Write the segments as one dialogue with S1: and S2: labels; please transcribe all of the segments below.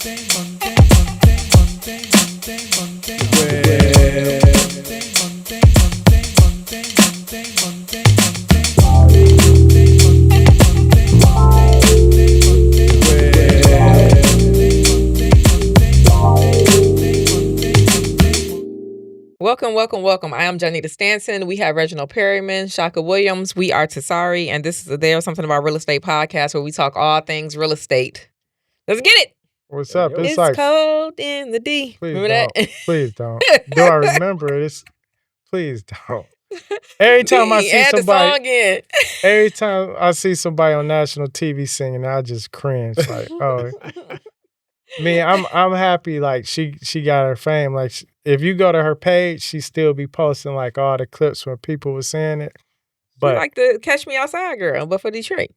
S1: Welcome. I am Janita Stanson. We have Reginald Perryman, Shaka Williams. We are Tasari, and this is a There Something About Real Estate podcast where we talk all things real estate. Let's get it.
S2: What's up?
S1: It's like, cold in the D. Remember that?
S2: Please don't. Do I remember it? Please don't. Every time I see somebody, every time I see somebody on national TV singing, I just cringe. Like, oh. I'm happy. Like she got her fame. Like if you go to her page, she still be posting like all the clips when people were saying it.
S1: But she like the Catch Me Outside girl, but for Detroit,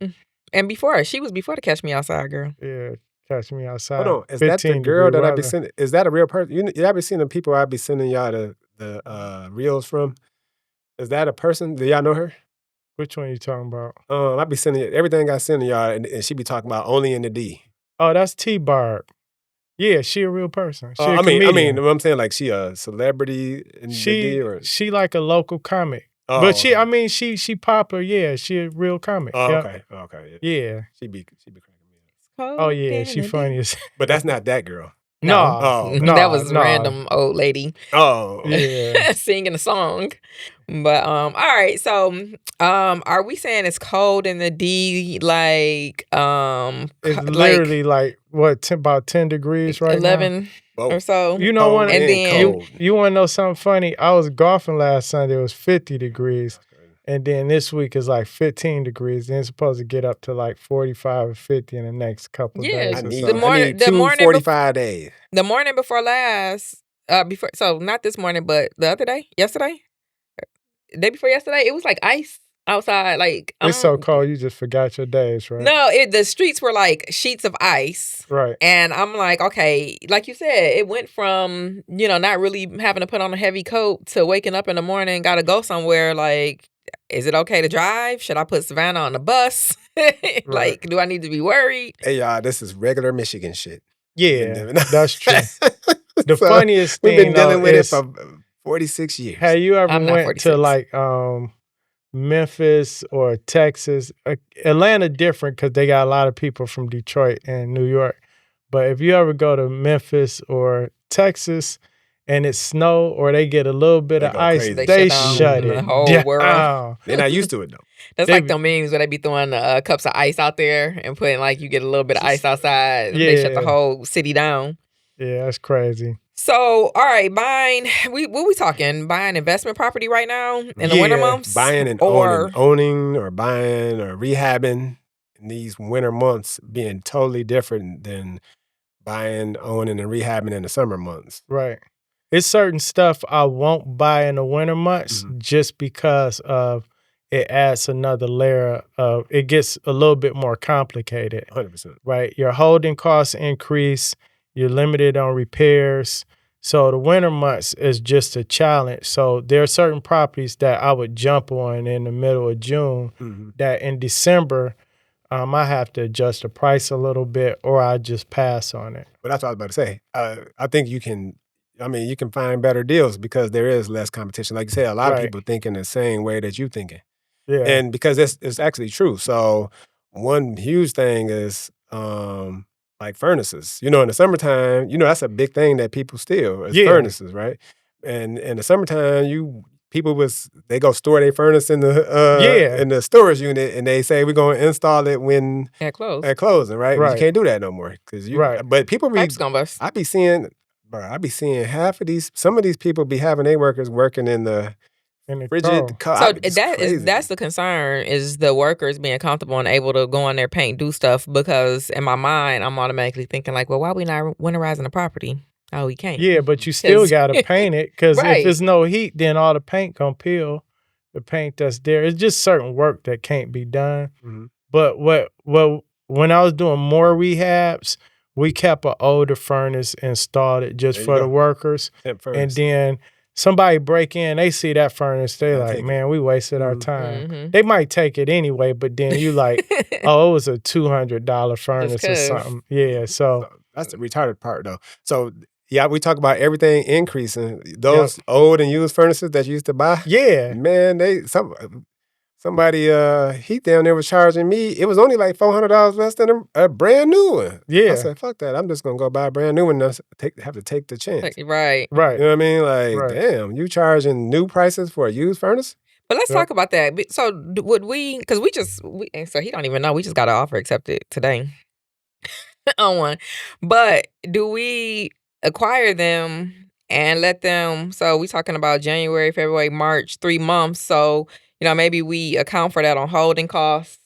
S1: and before she was before the Catch Me Outside girl.
S2: Yeah, Catch Me Outside.
S3: Hold on, is that the girl that I be sending? Is that a real person? Y'all be seeing the people I be sending y'all the reels from? Is that a person? Do y'all know her?
S2: Which one you talking about?
S3: I be sending everything I send y'all, and she be talking about only in the D.
S2: Oh, that's T-Barb. Yeah, she a real person. She
S3: I mean, I'm saying like she a celebrity in the D, or
S2: she like a local comic.
S3: Oh,
S2: but she,
S3: okay.
S2: she popular. Yeah, she a real comic.
S3: Oh,
S2: yep.
S3: Okay.
S2: Yeah.
S3: She be cracking me
S2: up. Oh yeah, she funny as.
S3: But that's not that girl.
S1: No, that was random old lady.
S3: Oh,
S2: yeah,
S1: singing a song. But all right. So, are we saying it's cold in the D? Like,
S2: it's literally like what about 10 degrees right
S1: 11
S2: now?
S1: Or so.
S2: You know what?
S1: And then
S2: you want to know something funny? I was golfing last Sunday. It was 50 degrees. And then this week is like 15 degrees. Then it's supposed to get up to like 45 or 50 in the next couple of days.
S3: I need 45 days.
S1: The morning before last, so not this morning, but the other day, yesterday, the day before yesterday, it was like ice outside. Like
S2: it's so cold, you just forgot your days, right?
S1: No, the streets were like sheets of ice.
S2: Right.
S1: And I'm like, okay, like you said, it went from, not really having to put on a heavy coat to waking up in the morning, got to go somewhere. Like, is it okay to drive? Should I put Savannah on the bus? Like, do I need to be worried?
S3: Hey, y'all, this is regular Michigan shit.
S2: Yeah, that's true. The funniest thing,
S3: we've been dealing with it for 46 years.
S2: Have you ever went to like Memphis or Texas? Atlanta different because they got a lot of people from Detroit and New York. But if you ever go to Memphis or Texas and it's snow or they get a little bit of ice,
S3: crazy.
S2: they shut it.
S1: The whole world.
S3: They're not used to it though.
S1: That's like the memes where they be throwing cups of ice out there and putting like you get a little bit of ice outside. And they shut the whole city down.
S2: Yeah, that's crazy.
S1: So, all right, buying. What we talking? Buying investment property right now in the winter months?
S3: Buying and owning or buying or rehabbing in these winter months being totally different than buying, owning, and rehabbing in the summer months.
S2: Right. It's certain stuff I won't buy in the winter months just because of it adds another layer of, it gets a little bit more complicated.
S3: 100%.
S2: Right? Your holding costs increase. You're limited on repairs. So the winter months is just a challenge. So there are certain properties that I would jump on in the middle of June that in December, I have to adjust the price a little bit or I just pass on it.
S3: But that's what I was about to say. I think you can find better deals because there is less competition. Like you said, a lot of people thinking the same way that you're thinking.
S2: Yeah.
S3: And because it's actually true. So one huge thing is like furnaces. In the summertime, that's a big thing that people steal is furnaces, right? And in the summertime, they go store their furnace in the storage unit, and they say we're going to install it when
S1: at
S3: closing, right? You can't do that no more because But people I be seeing half of some of these people be having their workers working in the frigid car.
S1: So that's the concern is the workers being comfortable and able to go on their paint, do stuff, because in my mind, I'm automatically thinking like, well, why we not winterizing the property? Oh, we can't.
S2: Yeah, but you still got to paint it because if there's no heat, then all the paint gonna peel. The paint that's there. It's just certain work that can't be done. Mm-hmm. But when I was doing more rehabs, we kept an older furnace, installed it just for the workers. And then somebody break in, they see that furnace, they like, man, we wasted our time. Mm-hmm. They might take it anyway, but then you like, oh, it was a $200 furnace or something. Yeah, so
S3: That's the retarded part, though. So, yeah, we talk about everything increasing. Those old and used furnaces that you used to buy, man, somebody he down there was charging me. It was only like $400 less than a brand new one. I said, fuck that. I'm just gonna go buy a brand new one and have to take the chance.
S1: Right.
S3: You know what I mean? Like, damn, you charging new prices for a used furnace?
S1: But let's talk about that. So would we? Because so he don't even know. We just got an offer accepted today on one. But do we acquire them and let them? So we talking about January, February, March, 3 months. So maybe we account for that on holding costs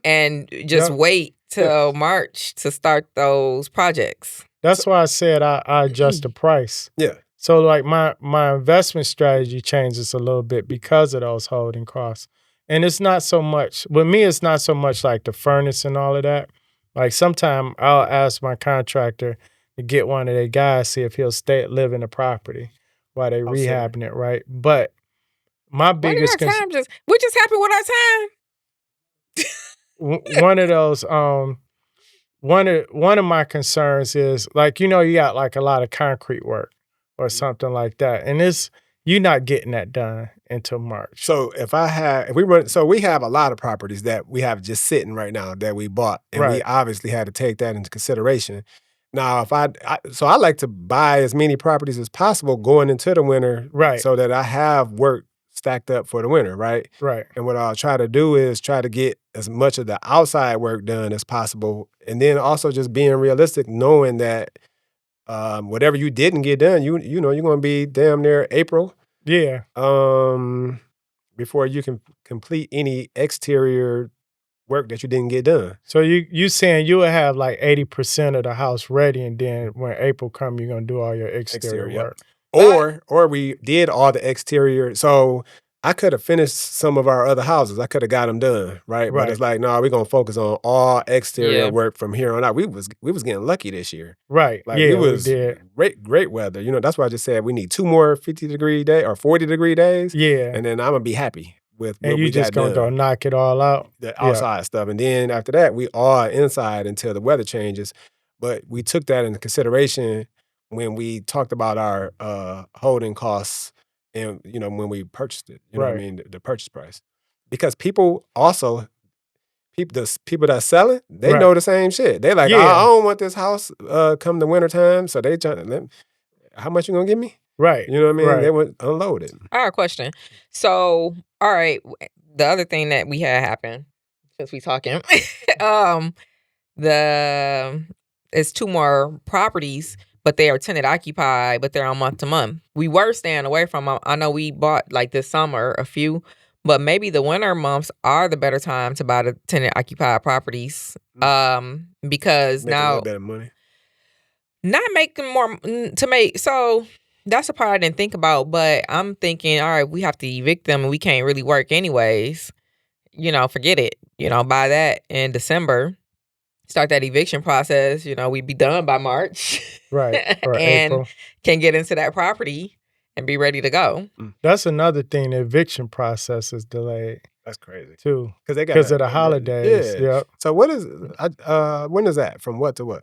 S1: and just wait till March to start those projects.
S2: That's why I said I adjust the price.
S3: Yeah.
S2: So like my investment strategy changes a little bit because of those holding costs. And it's not so much, with me, it's not so much like the furnace and all of that. Like sometime I'll ask my contractor to get one of their guys, see if he'll live in the property while they rehabbing it, right? But my biggest
S1: concern, we just happy with our
S2: time. One of those one of my concerns is like, you got like a lot of concrete work or something like that. And you're not getting that done until March.
S3: So we have a lot of properties that we have just sitting right now that we bought. And we obviously had to take that into consideration. Now, so I like to buy as many properties as possible going into the winter, so that I have work stacked up for the winter, right?
S2: Right.
S3: And what I'll try to do is try to get as much of the outside work done as possible. And then also just being realistic, knowing that whatever you didn't get done, you're going to be damn near April.
S2: Yeah.
S3: Before you can complete any exterior work that you didn't get done.
S2: So you saying you will have like 80% of the house ready, and then when April come, you're gonna do all your exterior work.
S3: Or we did all the exterior. So I could have finished some of our other houses. I could have got them done, right? But it's like, no, we're gonna focus on all exterior work from here on out. We was getting lucky this year,
S2: right?
S3: Like we did great weather. That's why I just said we need 2 more 50-degree days or 40-degree days.
S2: Yeah,
S3: and then I'm gonna be happy with what
S2: and you
S3: we
S2: just
S3: got
S2: gonna
S3: done.
S2: go knock it all out,
S3: the outside stuff, and then after that we are inside until the weather changes. But we took that into consideration when we talked about our holding costs and when we purchased it, you know what I mean, the purchase price, because people that selling, they know the same shit. They like, I don't want this house come the winter time, so they trying to, how much you gonna give me?
S2: Right.
S3: You know what I mean? Right. They would unload it.
S1: I have a question. So, all right, the other thing that we had happen since we talking, it's 2 more properties, but they are tenant occupied, but they're on month to month. We were staying away from them. I know we bought like this summer a few, but maybe the winter months are the better time to buy the tenant occupied properties. Because
S3: make
S1: now
S3: a little bit of money.
S1: Not making more to make. So that's the part I didn't think about, but I'm thinking, all right, we have to evict them and we can't really work anyways. Forget it. Buy that in December. Start that eviction process. We'd be done by March.
S2: Right. Or
S1: and
S2: April.
S1: Can get into that property and be ready to go.
S2: That's another thing. The eviction process is delayed.
S3: That's crazy.
S2: Too.
S3: Because
S2: of the holidays. Yeah.
S3: So when is that? From what to what?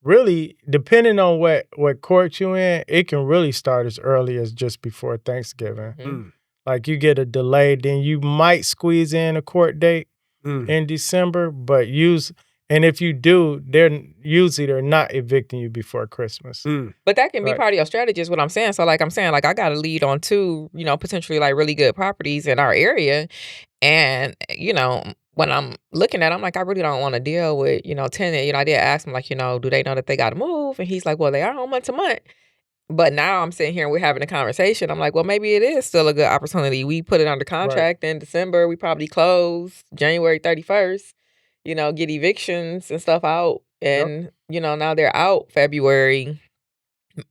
S2: Really, depending on what court you in, it can really start as early as just before Thanksgiving.
S1: Mm-hmm.
S2: Like you get a delay, then you might squeeze in a court date in December, but if you do, they're not evicting you before Christmas.
S1: But that can be part of your strategy is what I'm saying. So like I'm saying, like I got a lead on 2, potentially like really good properties in our area. And, when I'm looking at it, I'm like, I really don't want to deal with, tenant. I did ask him, like, do they know that they got to move? And he's like, well, they are on month to month. But now I'm sitting here and we're having a conversation. I'm like, well, maybe it is still a good opportunity. We put it under contract in December. We probably close January 31st, get evictions and stuff out. And, now they're out February.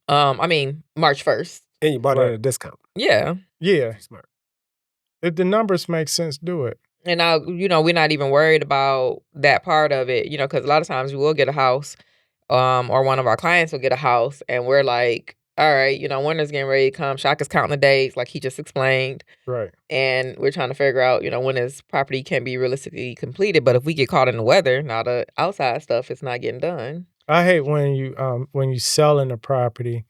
S1: March 1st.
S3: And you bought it at a discount.
S1: Yeah.
S2: Yeah.
S3: Smart.
S2: If the numbers make sense, do it.
S1: And now, we're not even worried about that part of it, because a lot of times we will get a house, or one of our clients will get a house, and we're like, all right, winter's getting ready to come. Shock is counting the days, like he just explained.
S2: Right.
S1: And we're trying to figure out, when this property can be realistically completed. But if we get caught in the weather, now the outside stuff is not getting done.
S2: I hate when you selling the property,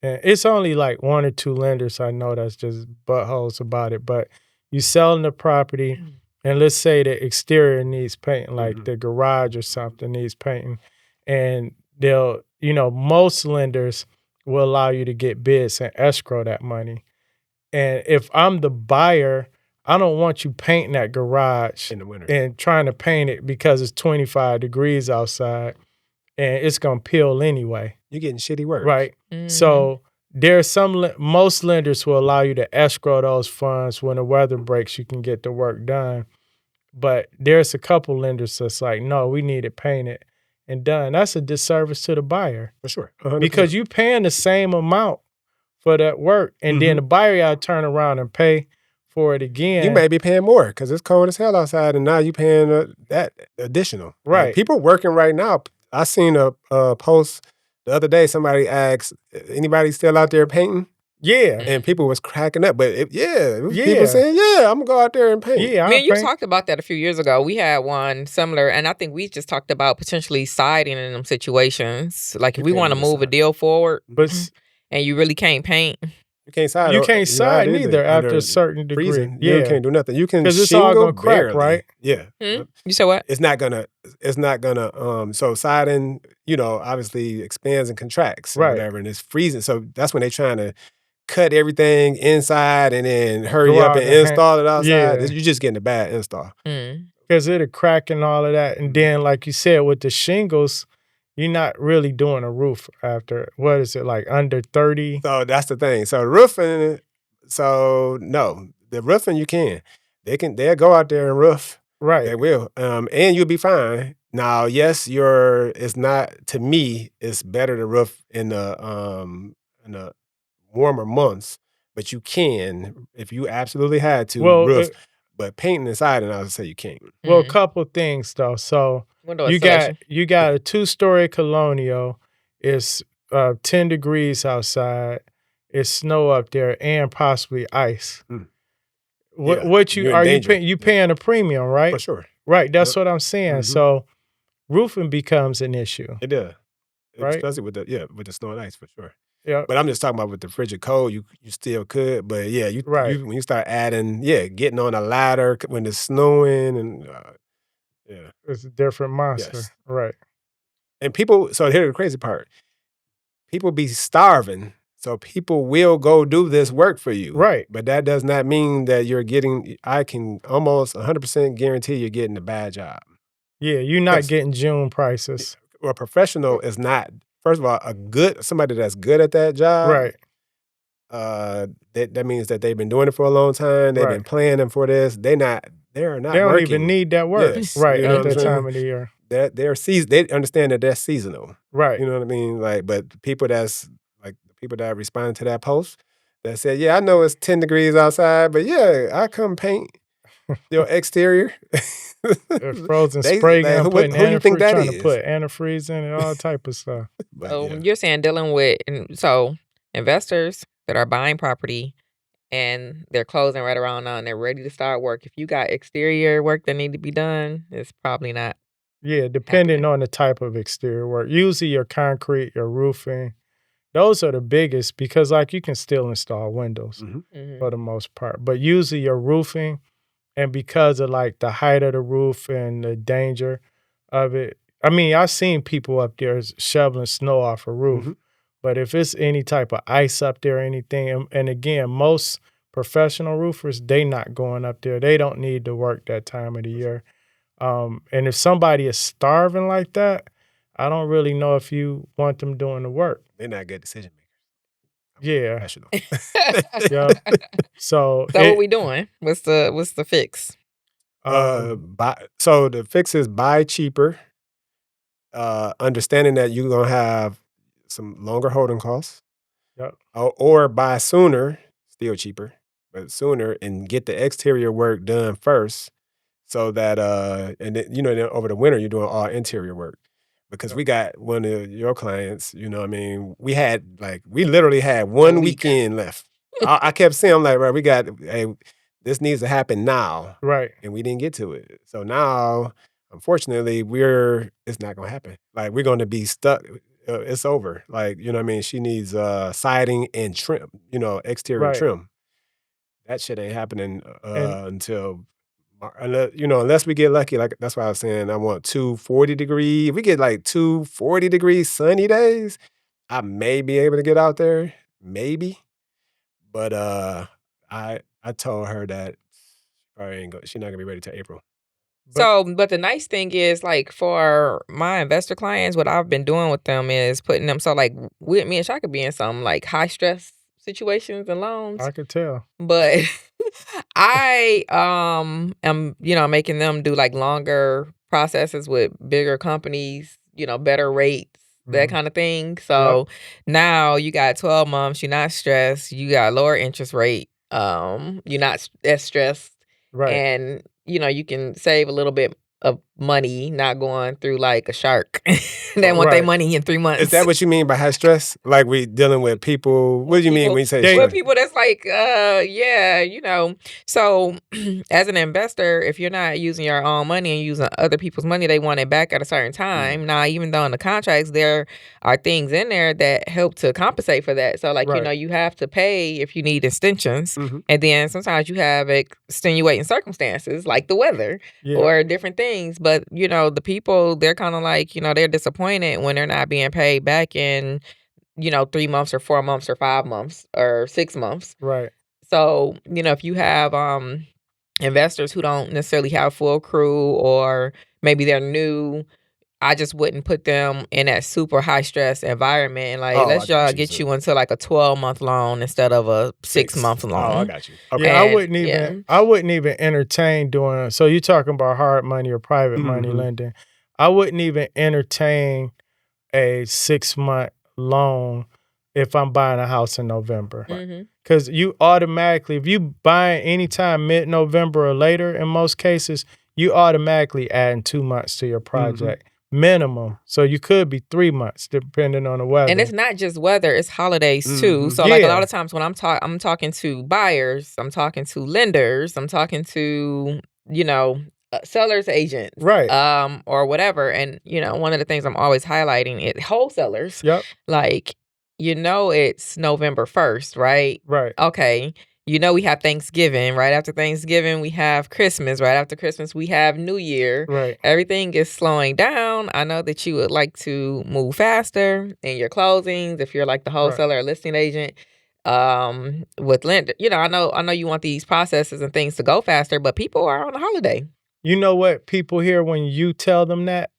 S2: and it's only like one or two lenders I know that's just buttholes about it. But you selling the property, and let's say the exterior needs painting, like the garage or something needs painting, and they'll, most lenders will allow you to get bids and escrow that money. And if I'm the buyer, I don't want you painting that garage
S3: in the winter
S2: and trying to paint it because it's 25 degrees outside and it's gonna peel anyway.
S3: You're getting shitty work,
S2: right? So there's most lenders will allow you to escrow those funds when the weather breaks. You can get the work done, but there's a couple lenders that's like, no, we need it painted and done. That's a disservice to the buyer
S3: for sure, 100%.
S2: Because you paying the same amount for that work, and then the buyer got to turn around and pay for it again.
S3: You may be paying more because it's cold as hell outside, and now you paying that additional.
S2: Right.
S3: Like, people working right now. I seen a post the other day. Somebody asked, anybody still out there painting?
S2: Yeah.
S3: And people was cracking up. But people saying, yeah, I'm going to go out there and paint.
S2: Yeah,
S1: Man, you talked about that a few years ago. We had one similar, and I think we just talked about potentially siding in them situations. Like if we want to move a deal forward, and you really can't paint.
S3: You can't side.
S2: You can't side neither after a certain degree.
S3: Freezing.
S2: Yeah.
S3: You can't do nothing. You can
S2: because it's all gonna crack, right?
S3: Yeah.
S1: You said what?
S3: It's not gonna. So siding, obviously expands and contracts, or whatever, and it's freezing. So that's when they're trying to cut everything inside and then hurry up and install it outside.
S2: Yeah.
S3: You're just getting a bad install.
S2: Because it'll crack and all of that, and then like you said with the shingles. You're not really doing a roof after, what is it, like under 30?
S3: So that's the thing. So roofing, no. The roofing you can. They'll go out there and roof.
S2: Right.
S3: They will. And you'll be fine. Now, yes, it's not, to me, it's better to roof in the warmer months, but you can, if you absolutely had to, roof. But painting inside, and I would say you can't.
S2: Well, a couple of things though. So you got a 2-story colonial. It's 10 degrees outside. It's snow up there and possibly ice. What you paying a premium, right?
S3: For sure.
S2: Right. That's what I'm saying. So roofing becomes an issue.
S3: It does.
S2: Right?
S3: Especially with the snow and ice, for sure.
S2: Yeah.
S3: But I'm just talking about with the frigid cold, you still could. But yeah, when you start adding, getting on a ladder when it's snowing, and
S2: it's a different monster.
S3: Yes.
S2: Right.
S3: And people, so here's the crazy part. People be starving, so people will go do this work for you.
S2: Right.
S3: But that does not mean that you're getting, I can almost 100% guarantee you're getting a bad job.
S2: Yeah, you're not getting June prices.
S3: A professional is not, first of all, somebody that's good at that job.
S2: Right.
S3: That means that they've been doing it for a long time. They've been planning for this. They don't
S2: working. Even need that work.
S3: Yes.
S2: Right. At that time of the year.
S3: They understand that that's seasonal.
S2: Right.
S3: You know what I mean? Like, but the people that responded to that post that said, yeah, I know it's 10 degrees outside, but yeah, I come paint your exterior.
S2: Frozen spray gun,
S3: who you think that is?
S2: To put antifreeze in it, all type of stuff.
S1: But, you're saying dealing with investors that are buying property and they're closing right around now and they're ready to start work. If you got exterior work that need to be done, it's probably not.
S2: Yeah, depending on the type of exterior work. Usually your concrete, your roofing, those are the biggest because you can still install windows for the most part. But usually your roofing, and because of the height of the roof and the danger of it. I mean, I've seen people up there shoveling snow off a roof. But if it's any type of ice up there or anything, and again, most professional roofers, they not going up there. They don't need to work that time of the year. And if somebody is starving like that, I don't really know if you want them doing the work.
S3: They're not good decision makers.
S2: Yeah.
S3: Professional.
S2: Yeah. So
S1: what we doing? What's the fix?
S3: So the fix is buy cheaper. Understanding that you're gonna have some longer holding costs.
S2: Yep.
S3: Or buy sooner, still cheaper, but sooner, and get the exterior work done first. So that and then, then over the winter you're doing all interior work. Because we got one of your clients, we literally had one weekend left. I kept saying, I'm like, right, this needs to happen now.
S2: Right.
S3: And we didn't get to it. So now unfortunately, it's not gonna happen. Like, we're gonna be stuck. It's over. Like, you know what I mean? She needs siding and trim, exterior
S2: Right.
S3: trim. That shit ain't happening
S2: And
S3: until unless we get lucky. Like, that's why I was saying I want 2 40-degree. If we get like 2 40-degree sunny days, I may be able to get out there. Maybe. But I told her that she's not gonna be ready till April.
S1: So, but the nice thing is, like, for my investor clients, what I've been doing with them is putting them so, like, with me and Shaka could be in some, like, high stress situations and loans.
S2: I could tell.
S1: But I am, making them do like longer processes with bigger companies, better rates, that kind of thing. So now you got 12 months, you're not stressed, you got lower interest rate, you're not as stressed,
S2: Right.
S1: and you can save a little bit of money not going through like a shark that want their money in 3 months.
S3: Is that what you mean by high stress? Like, we dealing with people? What do you mean when you say stress?
S1: With people that's like, So as an investor, if you're not using your own money and using other people's money, they want it back at a certain time. Now, even though in the contracts there are things in there that help to compensate for that. So, like, you have to pay if you need extensions. And then sometimes you have extenuating circumstances like the weather or different things. But, the people, they're kind of like, they're disappointed when they're not being paid back in 3 months or 4 months or 5 months or 6 months.
S2: Right.
S1: So, if you have investors who don't necessarily have full crew or maybe they're new, I just wouldn't put them in that super high stress environment. Like, let's get you into like a 12-month loan instead of a 6-month loan.
S3: Oh, I got you. Okay.
S2: Yeah, I wouldn't even entertain doing. So you're talking about hard money or private money lending. I wouldn't even entertain a 6-month loan if I'm buying a house in November. Because you automatically, if you buying anytime mid-November or later, in most cases, you automatically adding 2 months to your project. Minimum. So you could be 3 months depending on the weather.
S1: And it's not just weather, it's holidays too. So like a lot of times when I'm talking to buyers, I'm talking to lenders, I'm talking to, sellers agents.
S2: Right.
S1: Or whatever. And, one of the things I'm always highlighting is wholesalers.
S2: Yep.
S1: Like, it's November 1st, right?
S2: Right.
S1: Okay. We have Thanksgiving. Right after Thanksgiving, we have Christmas. Right after Christmas, we have New Year.
S2: Right.
S1: Everything is slowing down. I know that you would like to move faster in your closings if you're like the wholesaler or listing agent. With lender, I know you want these processes and things to go faster, but people are on a holiday.
S2: You know what people hear when you tell them that?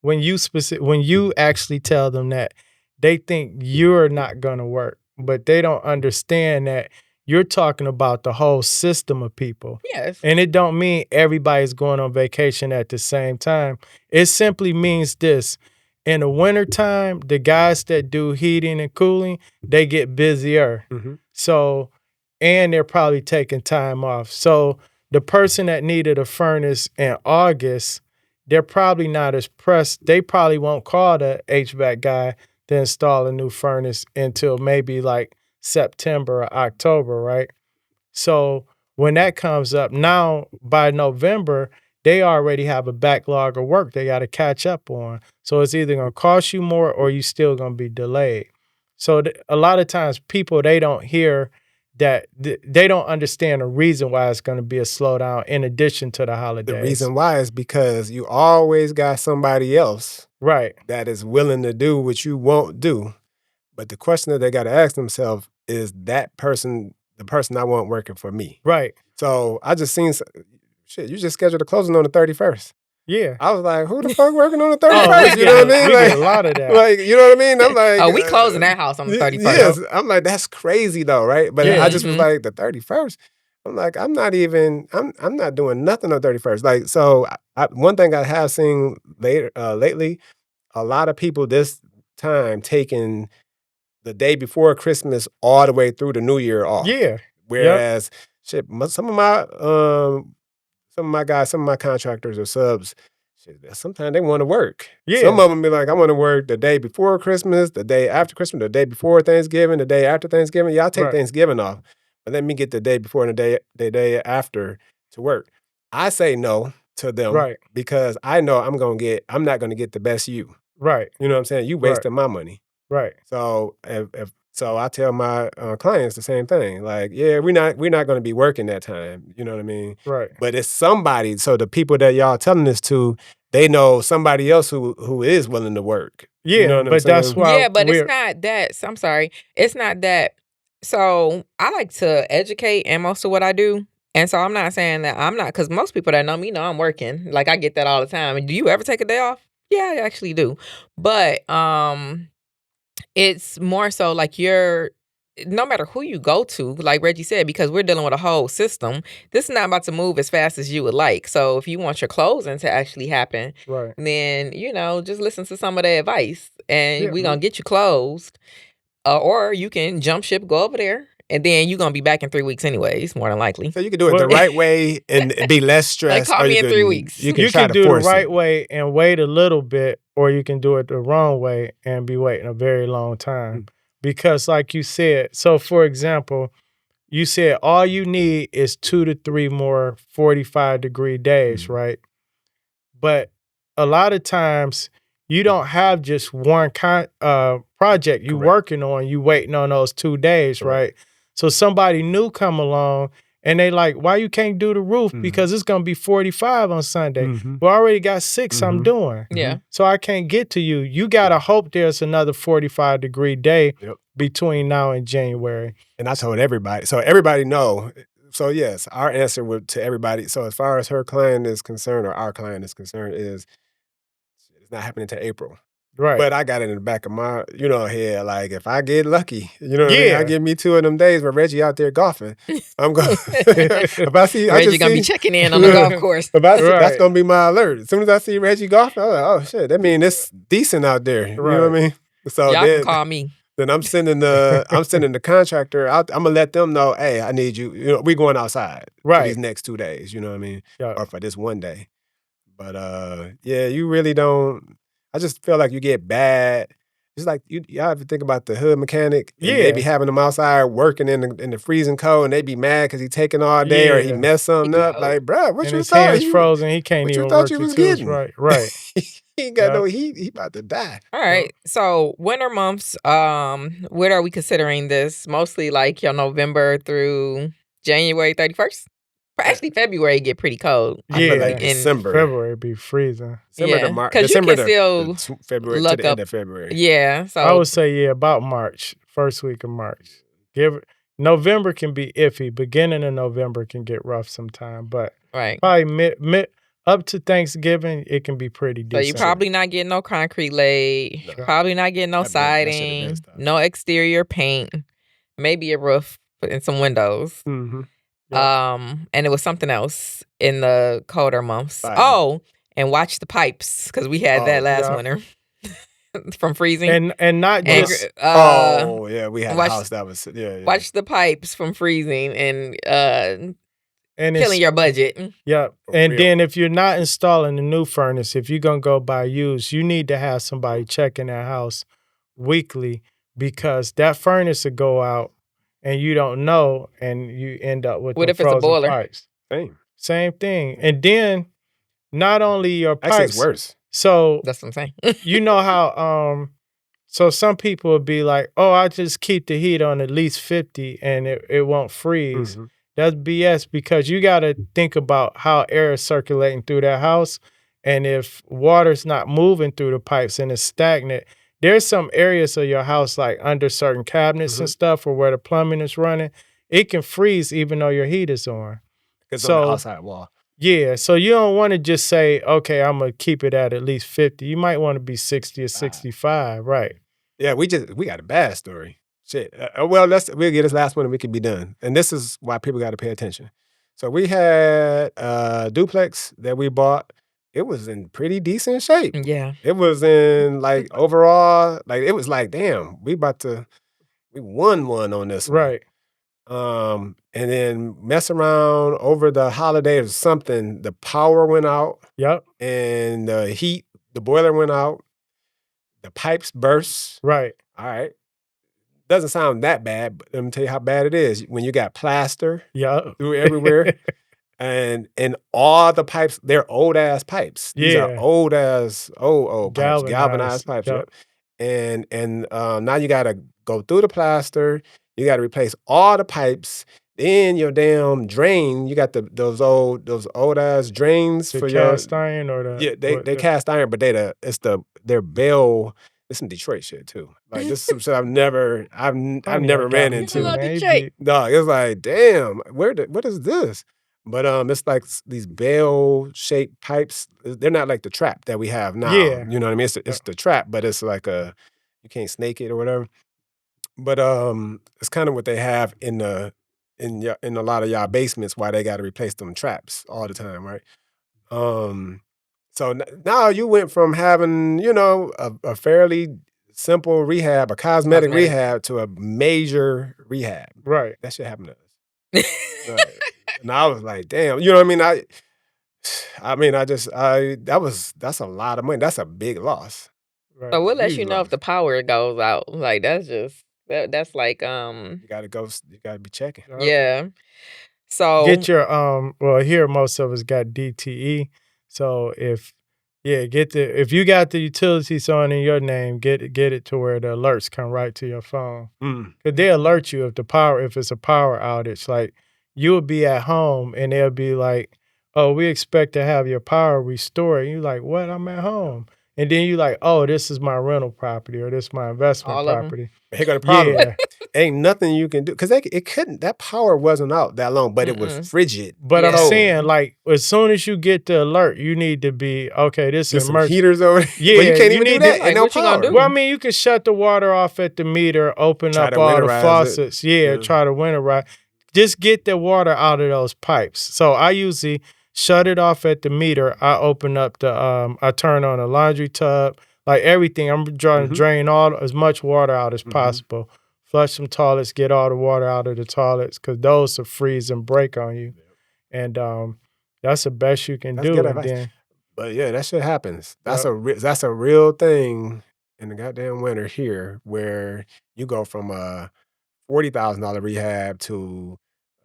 S2: When you actually tell them that, they think you're not gonna work, but they don't understand that you're talking about the whole system of people.
S1: Yes.
S2: And it don't mean everybody's going on vacation at the same time. It simply means this. In the wintertime, the guys that do heating and cooling, they get busier. So, and they're probably taking time off. So the person that needed a furnace in August, they're probably not as pressed. They probably won't call the HVAC guy to install a new furnace until maybe like September or October, right? So when that comes up, now by November, they already have a backlog of work they got to catch up on. So it's either going to cost you more or you still going to be delayed. So a lot of times people, they don't hear that, they don't understand the reason why it's going to be a slowdown in addition to the holidays.
S3: The reason why is because you always got somebody else that is willing to do what you won't do. But the question that they got to ask themselves is, that person the person I want working for me?
S2: Right.
S3: So I just seen, shit, you just scheduled a closing on the 31st.
S2: Yeah.
S3: I was like, who the fuck working on the 31st? You know what I mean?
S2: We get a lot of that.
S3: Like, you know what I mean? I'm like,
S1: oh, we closing that house on the 31st.
S3: Yes. I'm like, that's crazy though, right? But I just was like, the 31st? I'm like, I'm not doing nothing on the 31st. Like, so one thing I have seen lately, a lot of people this time taking the day before Christmas all the way through the New Year off.
S2: Yeah.
S3: Whereas, shit, some of my guys, some of my contractors or subs, shit, sometimes they want to work.
S2: Yeah.
S3: Some of them be like, I want to work the day before Christmas, the day after Christmas, the day before Thanksgiving, the day after Thanksgiving. Yeah, I'll take Thanksgiving off, but let me get the day before and the day after to work. I say no to them,
S2: Right.
S3: because I know I'm not gonna get the best you.
S2: Right.
S3: You know what I'm saying? You wasting my money.
S2: Right.
S3: So so I tell my clients the same thing. Like, yeah, we're not going to be working that time. You know what I mean?
S2: Right.
S3: But it's somebody. So the people that y'all telling this to, they know somebody else who is willing to work.
S2: Yeah,
S3: you know what I'm
S2: but
S3: saying?
S2: that's why.
S1: Yeah, but it's not that. I'm sorry. It's not that. So I like to educate in most of what I do. And so I'm not saying that I'm not, because most people that know me know I'm working. Like I get that all the time. And do you ever take a day off? Yeah, I actually do. But it's more so like no matter who you go to, like Reggie said, because we're dealing with a whole system, this is not about to move as fast as you would like. So if you want your closing to actually happen,
S2: Right.
S1: then, just listen to some of their advice and we're
S3: Mm-hmm.
S1: going to get you closed. Or you can jump ship, go over there, and then you're going to be back in 3 weeks anyways, more than likely.
S3: So you can do it the right way and be less
S1: Like,
S3: stressed.
S1: call
S3: or
S1: me
S3: you
S1: in 3 weeks.
S3: You
S2: You
S3: try
S2: can
S3: to
S2: do the
S3: force
S2: right
S3: it.
S2: way and wait a little bit, or you can do it the wrong way and be waiting a very long time. Because like you said, so for example, you said all you need is 2 to 3 more 45-degree days, right? But a lot of times you don't have just one project you working on, you waiting on those 2 days, right? So somebody new come along and they like, why you can't do the roof? Because it's going to be 45 on Sunday. We already got 6 I'm doing.
S1: Yeah.
S2: So I can't get to you. You got to hope there's another 45-degree day between now and January.
S3: And I told everybody. So everybody know. So yes, our answer to everybody. So as far as her client is concerned, or our client is concerned, is it's not happening until April.
S2: Right.
S3: But I got it in the back of my, head. Like if I get lucky, what I mean? I give me 2 of them days where Reggie out there golfing. I'm going. If I see
S1: Reggie gonna be checking in on the golf course.
S3: If I see, that's gonna be my alert. As soon as I see Reggie golfing, I'm like, oh shit, that means it's decent out there. You know what I mean? So
S1: y'all can call me.
S3: Then I'm sending the contractor out. I'm gonna let them know, hey, I need you. We're going outside for these next 2 days. You know what I mean? Or for this one day. But yeah, you really don't. I just feel like you get bad. It's like y'all have to think about the hood mechanic. And they be having them outside working in the freezing cold, and they be mad because he taking all day or he messed something up. Like, bro, what
S2: and
S3: you
S2: his
S3: thought?
S2: Hands frozen. He can't even work
S3: you
S2: the
S3: was
S2: tools.
S3: getting?
S2: Right.
S3: He ain't got no heat. He about to die.
S1: All right. So winter months, what are we considering this? Mostly like your November through January 31st? Actually, February get pretty cold.
S3: I feel like December.
S2: February be freezing.
S3: December to March.
S1: Because you can
S3: December
S1: still
S3: to February to the end of February.
S1: Yeah. So
S2: I would say about March, first week of March. November can be iffy. Beginning of November can get rough sometime, but probably mid up to Thanksgiving, it can be pretty decent.
S1: So you're probably not getting no concrete laid. No. Probably not getting no siding, no exterior paint, maybe a roof and some windows. And it was something else in the colder months. Oh, and watch the pipes, because we had that last winter from freezing.
S2: And not just
S3: we had a house that was
S1: watch the pipes from freezing and killing your budget.
S2: Yeah. And then if you're not installing a new furnace, if you're gonna go buy used, you need to have somebody checking that house weekly, because that furnace will go out and you don't know, and you end up with
S1: what if
S2: frozen
S1: it's a boiler?
S2: pipes. Same thing. And then not only your pipes.
S3: Actually, it's worse.
S2: So
S1: that's what I'm saying.
S2: You know how so some people would be like, oh, I just keep the heat on at least 50 and it won't freeze. That's BS, because you got to think about how air is circulating through that house. And if water's not moving through the pipes and it's stagnant, there's some areas of your house, like under certain cabinets and stuff, or where the plumbing is running, it can freeze even though your heat is on.
S3: It's on the outside wall.
S2: Yeah, so you don't want to just say, okay, I'm going to keep it at least 50. You might want to be 60 or 65, right?
S3: Yeah, we got a bad story. Shit. We'll get this last one and we can be done. And this is why people got to pay attention. So we had a duplex that we bought. It was in pretty decent shape.
S1: Yeah.
S3: It was in overall, it was like, damn, we won one on this one.
S2: Right.
S3: And then mess around over the holiday or something, the power went out.
S2: Yep.
S3: And the boiler went out. The pipes burst.
S2: Right.
S3: All right. Doesn't sound that bad, but let me tell you how bad it is. When you got plaster through everywhere, And all the pipes, they're old ass pipes. These are old ass old pipes, galvanized pipes. Yep. And now you gotta go through the plaster. You gotta replace all the pipes. Then your damn drain, you got those old ass drains
S2: the
S3: for
S2: cast iron or the
S3: they cast iron, but they're bell. It's some Detroit shit too. Like this is some shit I've never ran into. No, it's like damn, what is this? But it's like these bell shaped pipes. They're not like the trap that we have now.
S2: Yeah.
S3: You know what I mean? It's the trap, but it's like you can't snake it or whatever. But it's kind of what they have in a lot of y'all basements, why they got to replace them traps all the time, right? So now you went from having, a fairly simple rehab, a cosmetic rehab, to a major rehab.
S2: Right.
S3: That shit happened to us. Right. And I was like, damn, you know what I mean? That's a lot of money. That's a big loss.
S1: Right. So what lets you know if the power goes out? Like that's like
S3: you gotta be checking.
S1: Yeah. So
S2: get your well, here most of us got DTE. So if you got the utilities on in your name, get it to where the alerts come right to your phone. Cause they alert you if it's a power outage. Like you'll be at home and they'll be like, "Oh, we expect to have your power restored." And you're like, "What? I'm at home." And then you like, "Oh, this is my rental property or this is my investment property."
S3: Here got a problem. Yeah. Ain't nothing you can do because that power wasn't out that long, but it was frigid.
S2: But I'm saying, like, as soon as you get the alert, you need to be okay. This is
S3: some heaters over.
S2: Yeah,
S3: well, you can't even do that.
S1: Like, what you gonna do?
S2: Well, I mean, you can shut the water off at the meter, open up all the faucets. Yeah, try to winterize. Just get the water out of those pipes. So I usually shut it off at the meter. I open up I turn on a laundry tub, like everything. I'm trying to drain as much water out as possible. Flush some toilets, get all the water out of the toilets because those will freeze and break on you. And that's the best you can do. And then,
S3: but yeah, that shit happens. That's a real thing in the goddamn winter here, where you go from a $40,000 rehab to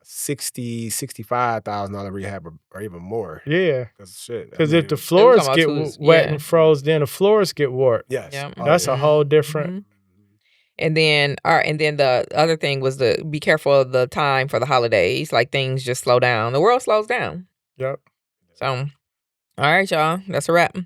S3: $65,000 rehab or even more.
S2: Yeah.
S3: Because
S2: if the floors get wet and froze, then the floors get warped.
S3: Yes.
S1: Yeah.
S2: That's a whole different.
S1: And then the other thing was to be careful of the time for the holidays. Like things just slow down. The world slows down.
S2: Yep.
S1: So, all right, y'all. That's a wrap.